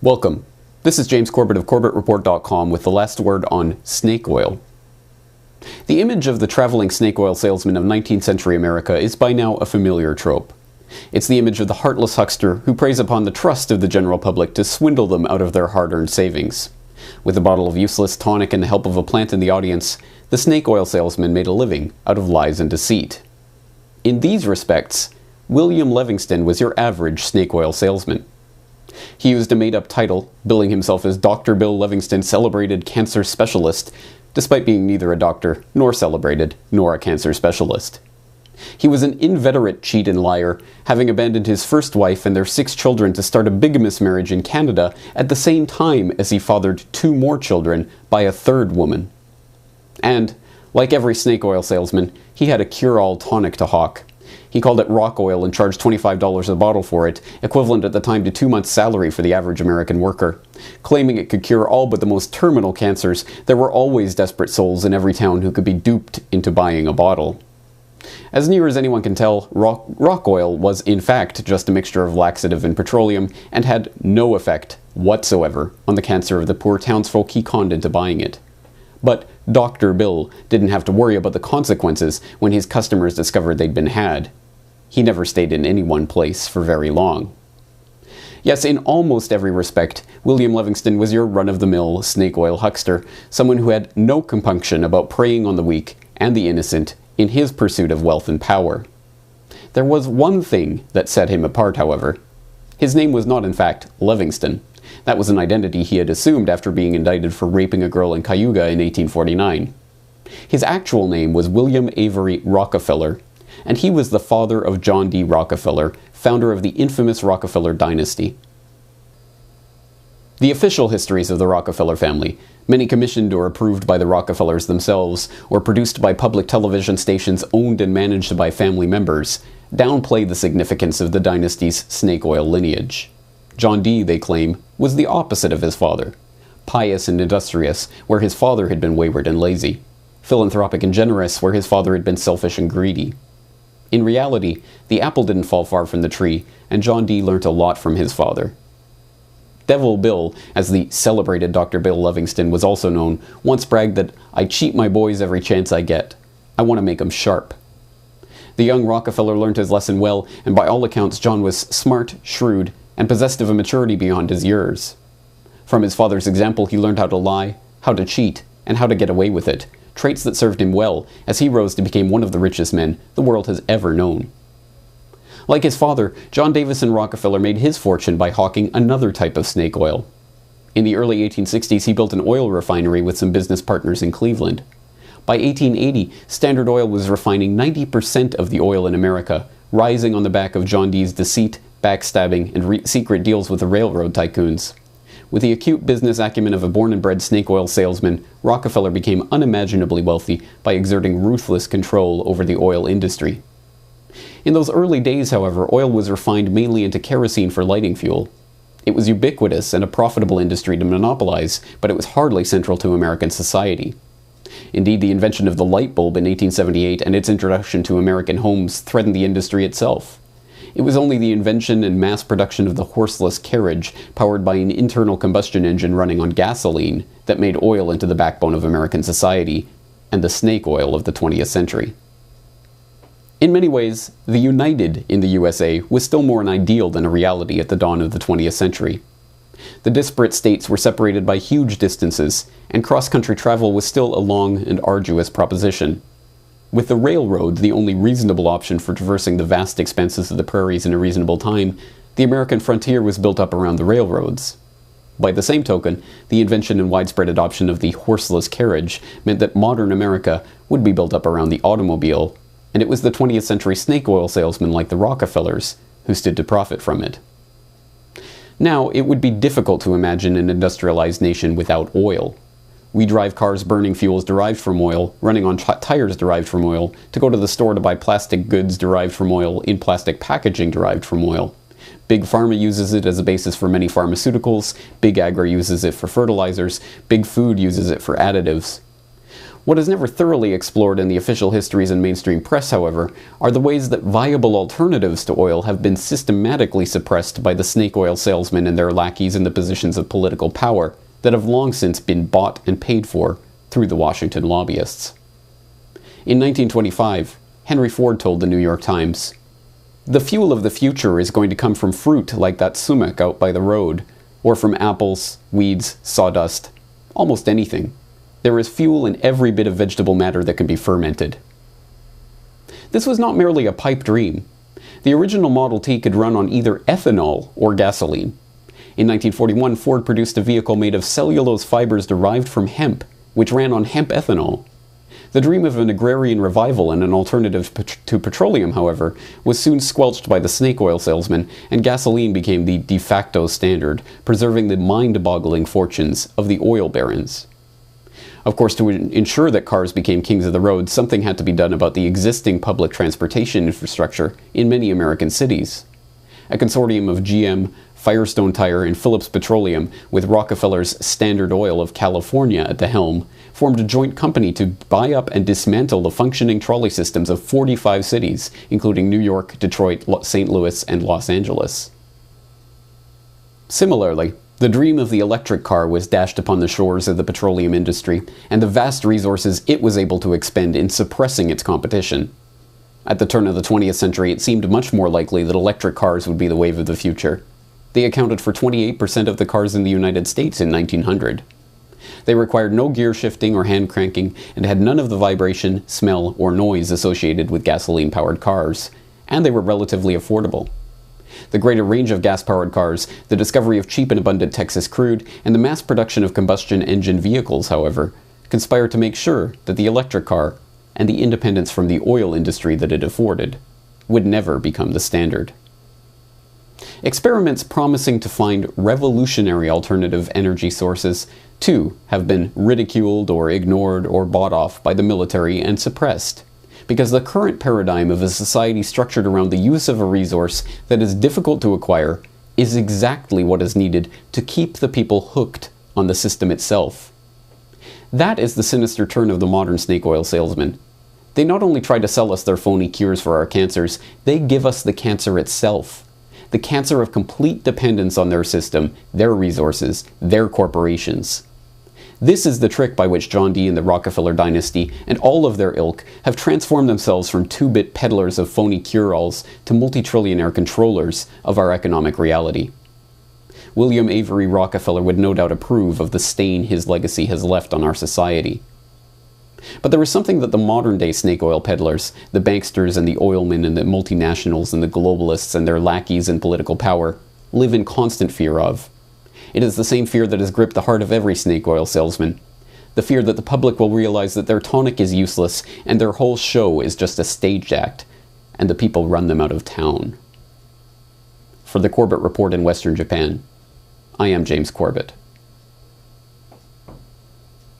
Welcome. This is James Corbett of CorbettReport.com with the last word on snake oil. The image of the traveling snake oil salesman of 19th century America is by now a familiar trope. It's the image of the heartless huckster who preys upon the trust of the general public to swindle them out of their hard-earned savings. With a bottle of useless tonic and the help of a plant in the audience, the snake oil salesman made a living out of lies and deceit. In these respects, William Levingston was your average snake oil salesman. He used a made-up title, billing himself as Dr. Bill Levingston, celebrated cancer specialist, despite being neither a doctor, nor celebrated, nor a cancer specialist. He was an inveterate cheat and liar, having abandoned his first wife and their 6 children to start a bigamous marriage in Canada at the same time as he fathered 2 more children by a 3rd woman. And, like every snake oil salesman, he had a cure-all tonic to hawk. He called it rock oil and charged $25 a bottle for it, equivalent at the time to 2 months' salary for the average American worker. Claiming it could cure all but the most terminal cancers, there were always desperate souls in every town who could be duped into buying a bottle. As near as anyone can tell, rock oil was in fact just a mixture of laxative and petroleum, and had no effect whatsoever on the cancer of the poor townsfolk he conned into buying it. But Dr. Bill didn't have to worry about the consequences when his customers discovered they'd been had. He never stayed in any one place for very long. Yes, in almost every respect, William Levingston was your run-of-the-mill snake oil huckster, someone who had no compunction about preying on the weak and the innocent in his pursuit of wealth and power. There was one thing that set him apart, however. His name was not, in fact, Levingston. That was an identity he had assumed after being indicted for raping a girl in Cayuga in 1849. His actual name was William Avery Rockefeller, and he was the father of John D. Rockefeller, founder of the infamous Rockefeller dynasty. The official histories of the Rockefeller family, many commissioned or approved by the Rockefellers themselves, or produced by public television stations owned and managed by family members, downplay the significance of the dynasty's snake oil lineage. John D., they claim, was the opposite of his father: pious and industrious, where his father had been wayward and lazy; philanthropic and generous, where his father had been selfish and greedy. In reality, the apple didn't fall far from the tree, and John D. learnt a lot from his father. Devil Bill, as the celebrated Dr. Bill Levingston was also known, once bragged that, "I cheat my boys every chance I get. I want to make 'em sharp." The young Rockefeller learnt his lesson well, and by all accounts John was smart, shrewd, and possessed of a maturity beyond his years. From his father's example he learned how to lie, how to cheat, and how to get away with it, traits that served him well as he rose to become one of the richest men the world has ever known. Like his father, John Davison Rockefeller made his fortune by hawking another type of snake oil. In the early 1860s, he built an oil refinery with some business partners in Cleveland. By 1880, Standard Oil was refining 90% of the oil in America, rising on the back of John D.'s deceit, backstabbing, and secret deals with the railroad tycoons. With the acute business acumen of a born-and-bred snake oil salesman, Rockefeller became unimaginably wealthy by exerting ruthless control over the oil industry. In those early days, however, oil was refined mainly into kerosene for lighting fuel. It was ubiquitous and a profitable industry to monopolize, but it was hardly central to American society. Indeed, the invention of the light bulb in 1878 and its introduction to American homes threatened the industry itself. It was only the invention and mass production of the horseless carriage, powered by an internal combustion engine running on gasoline, that made oil into the backbone of American society, and the snake oil of the 20th century. In many ways, the United in the USA was still more an ideal than a reality at the dawn of the 20th century. The disparate states were separated by huge distances, and cross-country travel was still a long and arduous proposition. With the railroad the only reasonable option for traversing the vast expanses of the prairies in a reasonable time, the American frontier was built up around the railroads. By the same token, the invention and widespread adoption of the horseless carriage meant that modern America would be built up around the automobile, and it was the 20th century snake oil salesmen like the Rockefellers who stood to profit from it. Now, it would be difficult to imagine an industrialized nation without oil. We drive cars burning fuels derived from oil, running on tires derived from oil, to go to the store to buy plastic goods derived from oil in plastic packaging derived from oil. Big Pharma uses it as a basis for many pharmaceuticals, Big Agri uses it for fertilizers, Big Food uses it for additives. What is never thoroughly explored in the official histories and mainstream press, however, are the ways that viable alternatives to oil have been systematically suppressed by the snake oil salesmen and their lackeys in the positions of political power that have long since been bought and paid for through the Washington lobbyists. In 1925, Henry Ford told the New York Times, "The fuel of the future is going to come from fruit like that sumac out by the road, or from apples, weeds, sawdust, almost anything. There is fuel in every bit of vegetable matter that can be fermented." This was not merely a pipe dream. The original Model T could run on either ethanol or gasoline. In 1941, Ford produced a vehicle made of cellulose fibers derived from hemp, which ran on hemp ethanol. The dream of an agrarian revival and an alternative to petroleum, however, was soon squelched by the snake oil salesmen, and gasoline became the de facto standard, preserving the mind-boggling fortunes of the oil barons. Of course, to ensure that cars became kings of the road, something had to be done about the existing public transportation infrastructure in many American cities. A consortium of GM, Firestone Tire, and Phillips Petroleum, with Rockefeller's Standard Oil of California at the helm, formed a joint company to buy up and dismantle the functioning trolley systems of 45 cities, including New York, Detroit, St. Louis, and Los Angeles. Similarly, the dream of the electric car was dashed upon the shores of the petroleum industry, and the vast resources it was able to expend in suppressing its competition. At the turn of the 20th century, it seemed much more likely that electric cars would be the wave of the future. They accounted for 28% of the cars in the United States in 1900. They required no gear shifting or hand cranking, and had none of the vibration, smell, or noise associated with gasoline-powered cars, and they were relatively affordable. The greater range of gas-powered cars, the discovery of cheap and abundant Texas crude, and the mass production of combustion engine vehicles, however, conspired to make sure that the electric car, and the independence from the oil industry that it afforded, would never become the standard. Experiments promising to find revolutionary alternative energy sources, too, have been ridiculed or ignored or bought off by the military and suppressed, because the current paradigm of a society structured around the use of a resource that is difficult to acquire is exactly what is needed to keep the people hooked on the system itself. That is the sinister turn of the modern snake oil salesman. They not only try to sell us their phony cures for our cancers, they give us the cancer itself. The cancer of complete dependence on their system, their resources, their corporations. This is the trick by which John D. and the Rockefeller dynasty, and all of their ilk, have transformed themselves from two-bit peddlers of phony cure-alls to multi-trillionaire controllers of our economic reality. William Avery Rockefeller would no doubt approve of the stain his legacy has left on our society. But there is something that the modern-day snake oil peddlers, the banksters and the oilmen and the multinationals and the globalists and their lackeys in political power, live in constant fear of. It is the same fear that has gripped the heart of every snake oil salesman. The fear that the public will realize that their tonic is useless and their whole show is just a staged act, and the people run them out of town. For the Corbett Report in Western Japan, I am James Corbett.